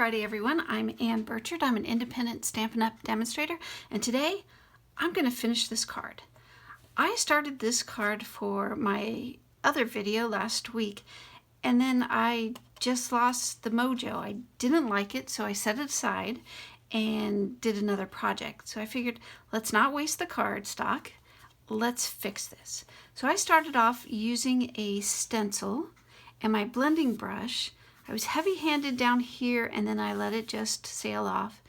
Friday, everyone. I'm Ann Birchard. I'm an independent Stampin' Up! Demonstrator, and today I'm going to finish this card. I started this card for my other video last week, and then I just lost the mojo. I didn't like it, so I set it aside and did another project. So I figured, let's not waste the card stock. Let's fix this. So I started off using a stencil and my blending brush. I was heavy-handed down here, and then I let it just sail off.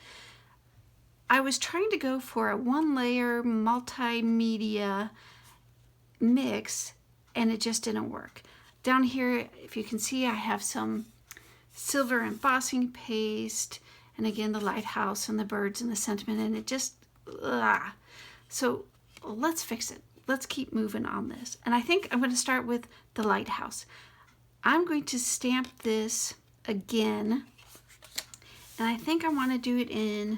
I was trying to go for a one-layer multimedia mix, and it just didn't work. Down here, if you can see, I have some silver embossing paste, and again, the lighthouse and the birds and the sentiment, and it just, So let's fix it. Let's keep moving on this. And I think I'm going to start with the lighthouse. I'm going to stamp this again, and I think I want to do it in,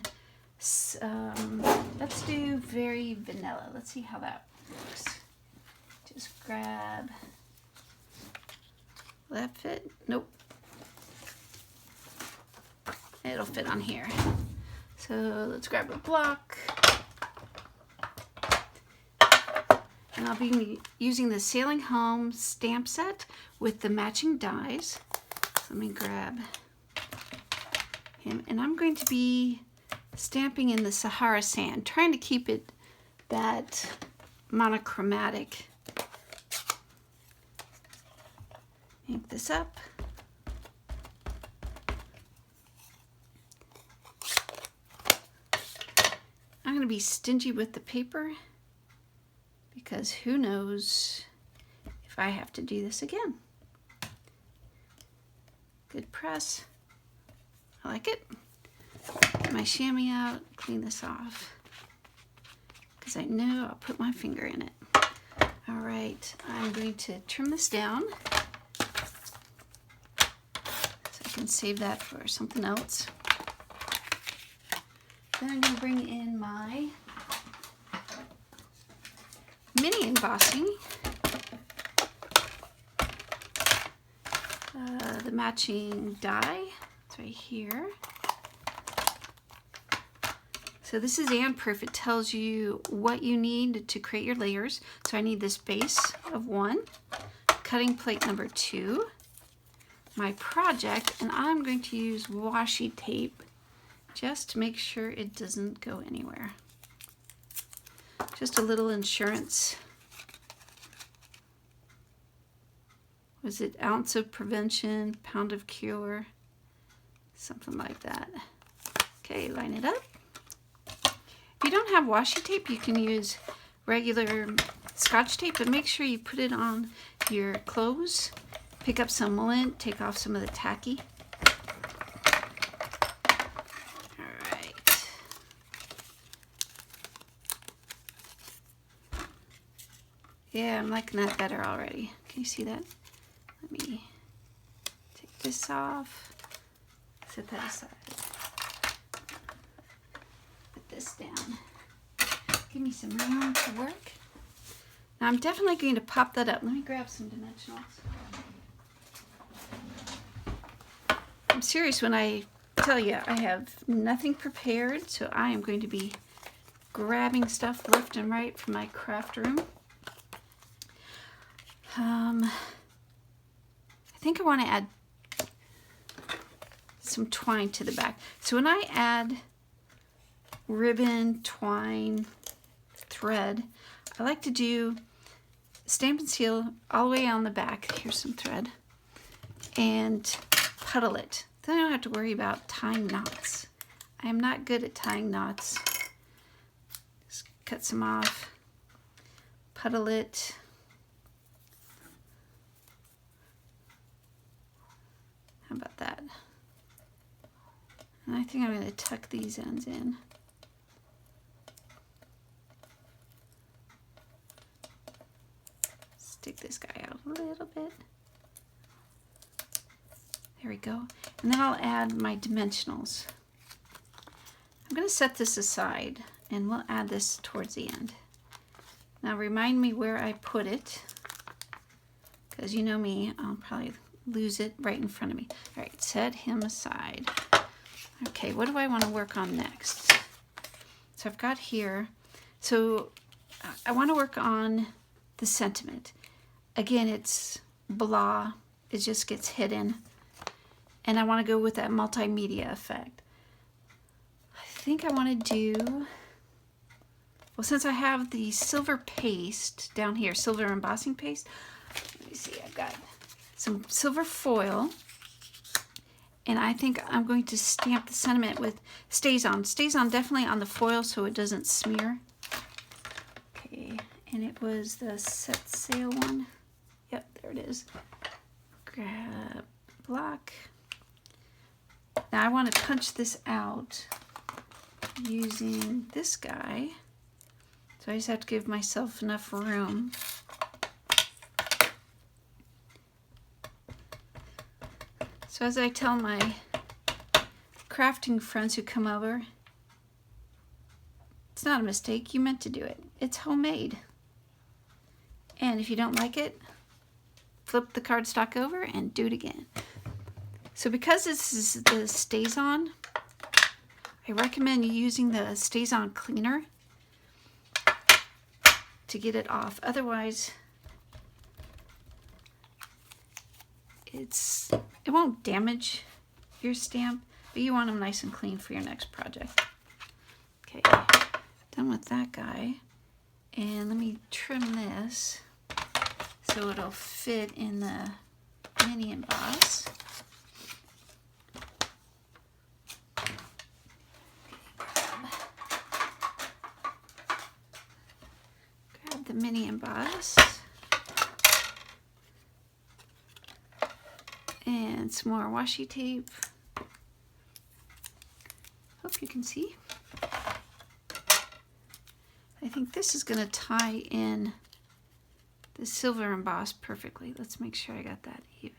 let's do very vanilla. Let's see how that works. Just grab, will that fit? Nope. It'll fit on here. So let's grab a block. And I'll be using the Sailing Home stamp set with the matching dies. So let me grab him. And I'm going to be stamping in the Sahara sand, trying to keep it that monochromatic. Ink this up. I'm going to be stingy with the paper, because who knows if I have to do this again. Good press. I like it. Get my chamois out, clean this off, because I know I'll put my finger in it. All right, I'm going to trim this down so I can save that for something else. Then I'm going to bring in my mini embossing, the matching die. It's right here. So this is ANNBIRCHARD. It tells you what you need to create your layers. So I need this base of 1, cutting plate number 2, my project, and I'm going to use washi tape just to make sure it doesn't go anywhere. Just a little insurance. Was it ounce of prevention, pound of cure? Something like that. Okay, line it up. If you don't have washi tape, you can use regular Scotch tape, but make sure you put it on your clothes. Pick up some lint, take off some of the tacky. Yeah, I'm liking that better already. Can you see that? Let me take this off, set that aside, put this down. Give me some room to work. Now I'm definitely going to pop that up. Let me grab some dimensionals. I'm serious when I tell you I have nothing prepared, so I am going to be grabbing stuff left and right from my craft room. I think I want to add some twine to the back. So when I add ribbon, twine, thread, I like to do stamp and seal all the way on the back. Here's some thread. And puddle it. Then I don't have to worry about tying knots. I am not good at tying knots. Just cut some off, puddle it. How about that? And I think I'm going to tuck these ends in. Stick this guy out a little bit. There we go. And then I'll add my dimensionals. I'm going to set this aside, and we'll add this towards the end. Now remind me where I put it, because you know me, I'll probably lose it right in front of me. All right, set him aside. Okay, what do I want to work on next? So I've got here, so I want to work on the sentiment. Again, it's blah, it just gets hidden. And I want to go with that multimedia effect. I think I want to do, well, since I have the silver paste down here, silver embossing paste, let me see, I've got some silver foil. And I think I'm going to stamp the sentiment with Stays On. Stays On definitely on the foil so it doesn't smear. Okay, and it was the Set Sail one. Yep, there it is. Grab block. Now I want to punch this out using this guy. So I just have to give myself enough room. So as I tell my crafting friends who come over, it's not a mistake, you meant to do it. It's homemade. And if you don't like it, flip the cardstock over and do it again. So because this is the Stays On, I recommend using the Stays On cleaner to get it off. Otherwise, it won't damage your stamp, but you want them nice and clean for your next project. Okay, done with that guy. And let me trim this so it'll fit in the mini emboss. Grab the mini emboss. And some more washi tape. Hope you can see. I think this is going to tie in the silver emboss perfectly. Let's make sure I got that even.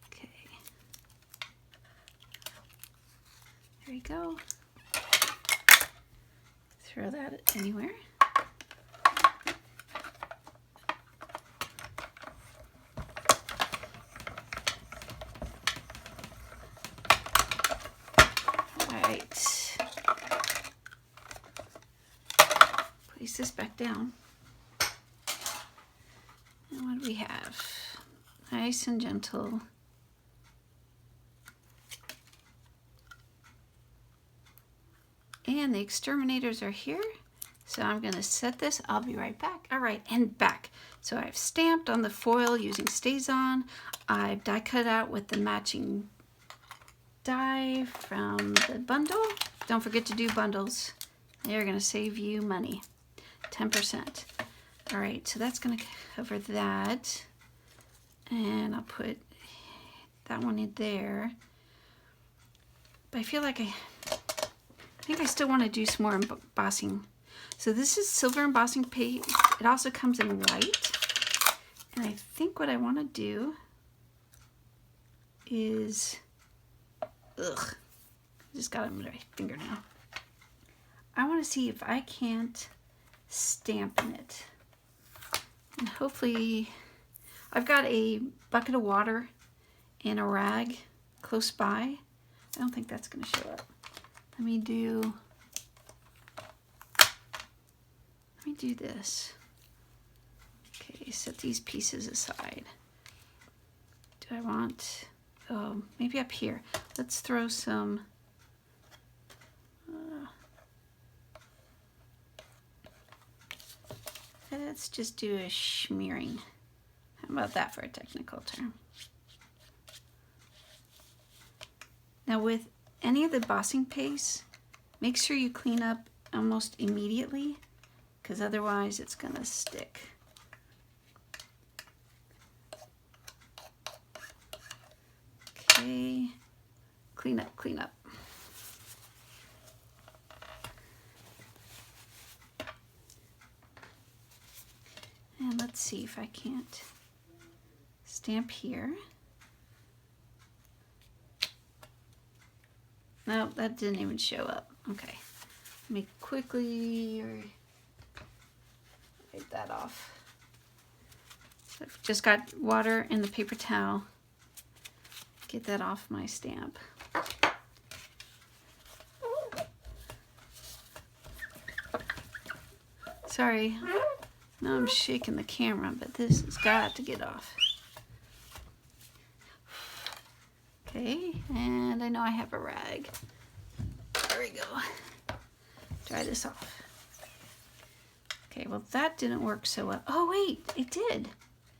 Okay. There you go. Throw that anywhere. Place this back down. And what do we have? Nice and gentle. And the exterminators are here. So I'm going to set this. I'll be right back. All right, and back. So I've stamped on the foil using Stays On. I've die cut out with the matching die from the bundle. Don't forget to do bundles. They're going to save you money. 10%. All right, so that's going to cover that. And I'll put that one in there. But I feel like I think I still want to do some more embossing. So this is silver embossing paste. It also comes in white. And I think what I want to do is, I just got it on my finger now. I want to see if I can't stamp in it. And hopefully, I've got a bucket of water and a rag close by. I don't think that's going to show up. Let me do this. Okay, set these pieces aside. Do I want, oh, maybe up here. Let's throw some, let's just do a smearing. How about that for a technical term? Now with any of the embossing paste, make sure you clean up almost immediately, because otherwise it's gonna stick. Okay, clean up, clean up. And let's see if I can't stamp here. No, that didn't even show up. Okay, let me quickly wipe that off. So I've just got water in the paper towel. get that off my stamp. Sorry, now I'm shaking the camera, but this has got to get off. Okay, and I know I have a rag. There we go. Dry this off. Okay, well that didn't work so well. Oh wait, it did.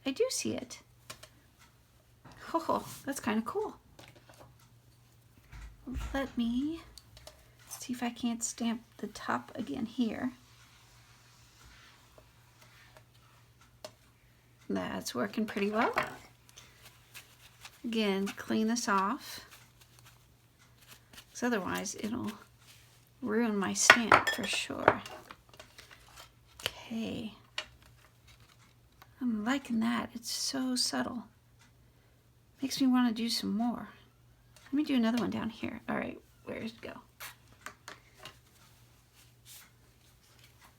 I do see it. Oh, that's kind of cool. Let me see if I can't stamp the top again here. That's working pretty well. Again, clean this off, because otherwise it'll ruin my stamp for sure. Okay. I'm liking that. It's so subtle. Makes me want to do some more. Let me do another one down here. All right, where did it go?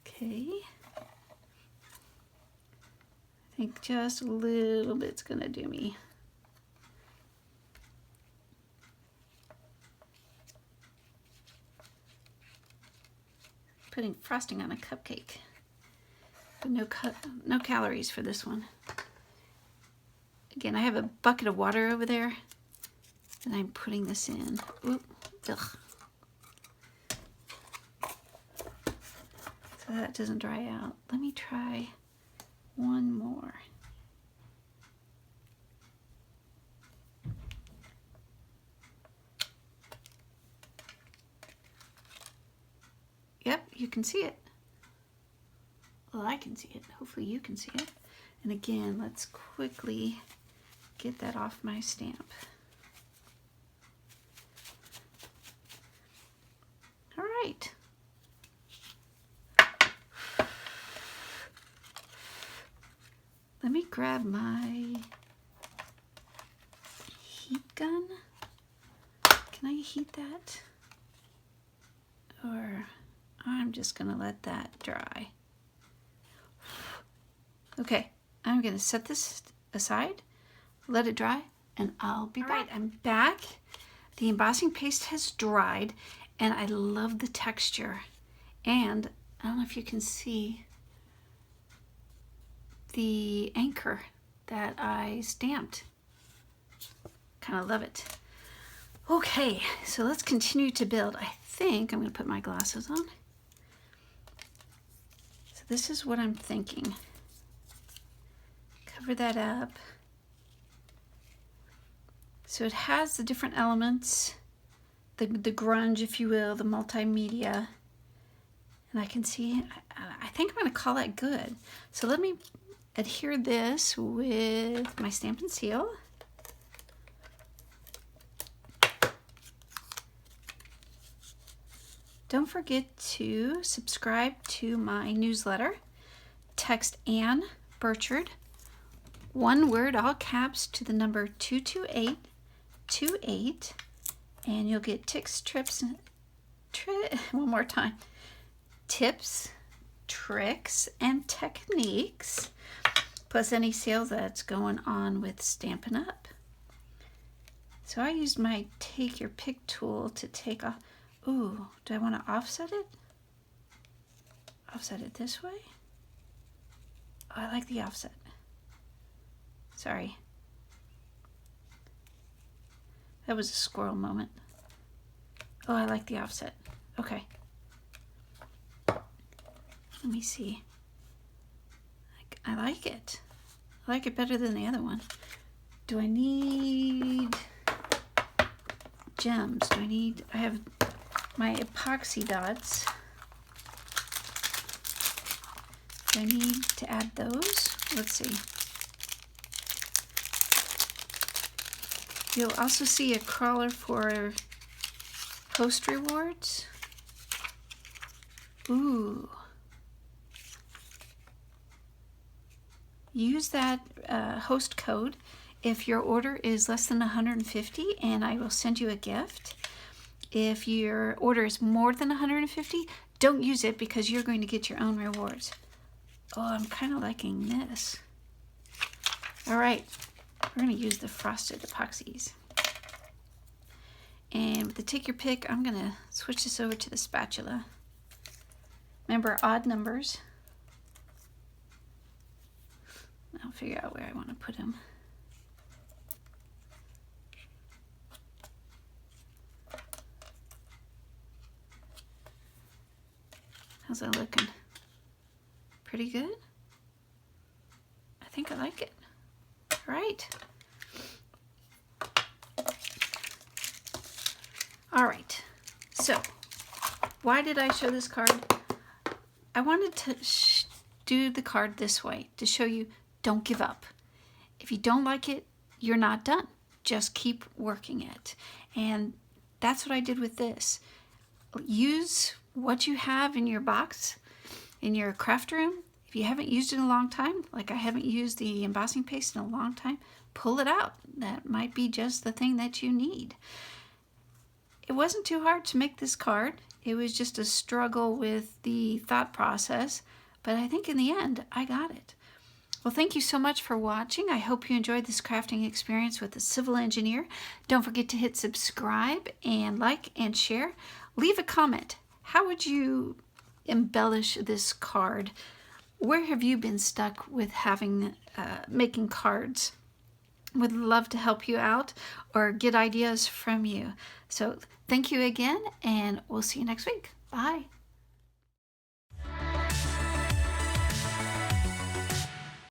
Okay. I think just a little bit's gonna do me. Putting frosting on a cupcake. But no calories for this one. Again, I have a bucket of water over there, and I'm putting this in. Oop, ugh. So that doesn't dry out. Let me try one more. Yep, you can see it. Well, I can see it. Hopefully you can see it. And again, let's quickly get that off my stamp. All right. Let me grab my heat gun. Can I heat that? Or I'm just gonna let that dry. Okay, I'm gonna set this aside, let it dry, and I'll be back. All right, I'm back. The embossing paste has dried, and I love the texture. And I don't know if you can see the anchor that I stamped. Kind of love it. Okay, so let's continue to build. I think I'm gonna put my glasses on. So this is what I'm thinking. Cover that up. So it has the different elements, the grunge, if you will, the multimedia. And I can see, I think I'm gonna call that good. So let me adhere this with my Stampin' Seal. Don't forget to subscribe to my newsletter. Text Ann Birchard, one word, all caps, to the number 22828, and you'll get tips, one more time, tips, tricks, and techniques, plus any sales that's going on with Stampin' Up. So I used my take your pick tool to take off. Ooh, do I want to offset it? Offset it this way? Oh, I like the offset. Sorry. That was a squirrel moment. Oh, I like the offset. Okay. Let me see. I like it. I like it better than the other one. Do I need gems? I have my epoxy dots. Do I need to add those? Let's see. You'll also see a crawler for host rewards. Ooh. Use that host code if your order is less than 150, and I will send you a gift. If your order is more than 150, don't use it because you're going to get your own rewards. Oh, I'm kind of liking this. All right, we're going to use the frosted epoxies. And with the take your pick, I'm going to switch this over to the spatula. Remember, odd numbers. I'll figure out where I want to put them. How's that looking? Pretty good? I think I like it. All right. All right. So, why did I show this card? I wanted to do the card this way to show you don't give up. If you don't like it, you're not done. Just keep working it. And that's what I did with this. Use what you have in your box, in your craft room. If you haven't used it in a long time, like I haven't used the embossing paste in a long time, pull it out. That might be just the thing that you need. It wasn't too hard to make this card. It was just a struggle with the thought process, but I think in the end, I got it. Well, thank you so much for watching. I hope you enjoyed this crafting experience with a civil engineer. Don't forget to hit subscribe and like and share. Leave a comment. How would you embellish this card? Where have you been stuck with having making cards? Would love to help you out or get ideas from you. So thank you again, and we'll see you next week. Bye.